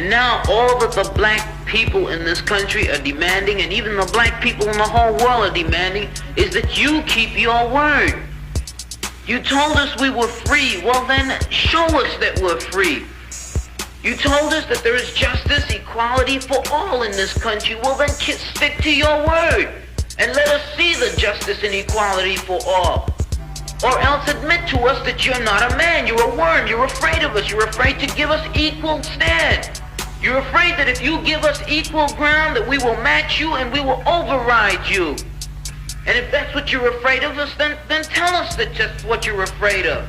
And now all that the black people in this country are demanding, and even the black people in the whole world are demanding, is that you keep your word. You told us we were free. Well then, show us that we're free. You told us that there is justice, equality for all in this country. Well then, stick to your word and let us see the justice and equality for all. Or else admit to us that you're not a man, you're a worm, you're afraid of us, you're afraid to give us equal stand. You're afraid that if you give us equal ground, that we will match you and we will override you. And if that's what you're afraid of us, then tell us that just what you're afraid of.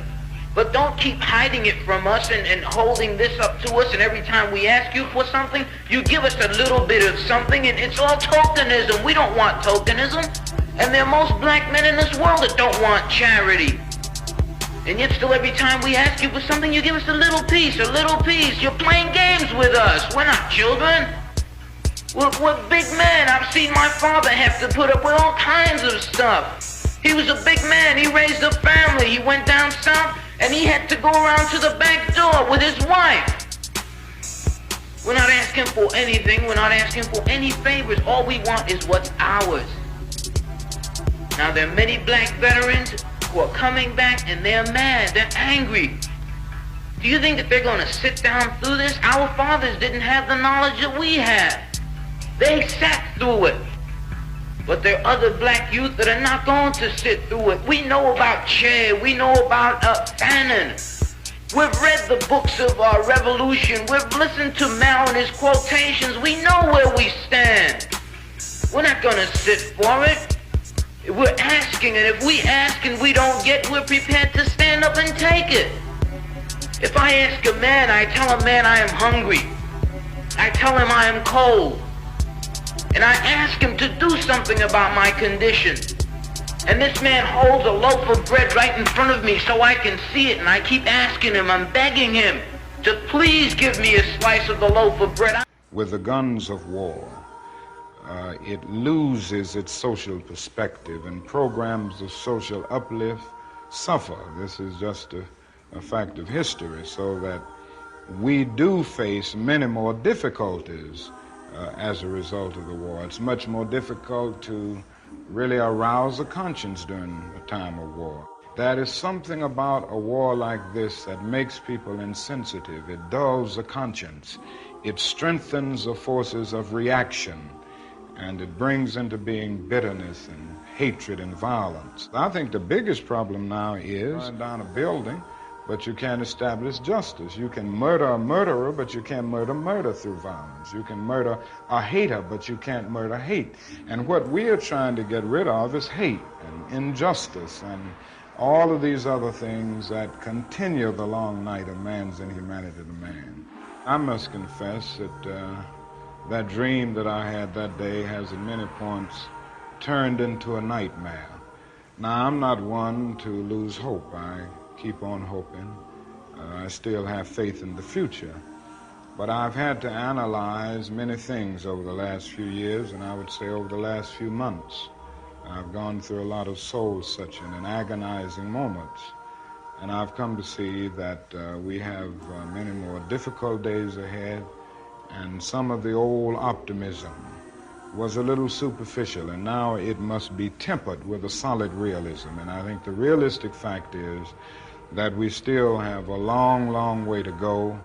But don't keep hiding it from us and holding this up to us, and every time we ask you for something, you give us a little bit of something, and it's all tokenism. We don't want tokenism. And there are most black men in this world that don't want charity. And yet still every time we ask you for something, you give us a little piece, a little piece. You're playing games with us. We're not children. We're big men. I've seen my father have to put up with all kinds of stuff. He was a big man. He raised a family. He went down south, and he had to go around to the back door with his wife. We're not asking for anything. We're not asking for any favors. All we want is what's ours. Now, there are many black veterans who are coming back, and they're mad. They're angry. Do you think that they're going to sit down through this? Our fathers didn't have the knowledge that we have. They sat through it. But there are other black youth that are not going to sit through it. We know about Che. We know about Fanon. We've read the books of Revolution. We've listened to Mao and his quotations. We know where we stand. We're not going to sit for it. We're asking, and if we ask and we don't get, we're prepared to stand up and take it. If I ask a man, I tell a man I am hungry. I tell him I am cold. And I ask him to do something about my condition. And this man holds a loaf of bread right in front of me so I can see it, and I keep asking him, I'm begging him to please give me a slice of the loaf of bread. With the guns of war, it loses its social perspective, and programs of social uplift suffer. This is just a fact of history, so that we do face many more difficulties as a result of the war. It's much more difficult to really arouse a conscience during a time of war. There is something about a war like this that makes people insensitive. It dulls the conscience. It strengthens the forces of reaction, and it brings into being bitterness and hatred and violence. I think the biggest problem now is burn down a building, but you can't establish justice. You can murder a murderer, but you can't murder through violence. You can murder a hater, but you can't murder hate. And what we are trying to get rid of is hate and injustice and all of these other things that continue the long night of man's inhumanity to man. I must confess that that dream that I had that day has at many points turned into a nightmare. Now, I'm not one to lose hope. I keep on hoping. I still have faith in the future. But I've had to analyze many things over the last few years, and I would say over the last few months. I've gone through a lot of soul-searching and agonizing moments, and I've come to see that we have many more difficult days ahead, and some of the old optimism was a little superficial, and now it must be tempered with a solid realism. And I think the realistic fact is that we still have a long, long way to go.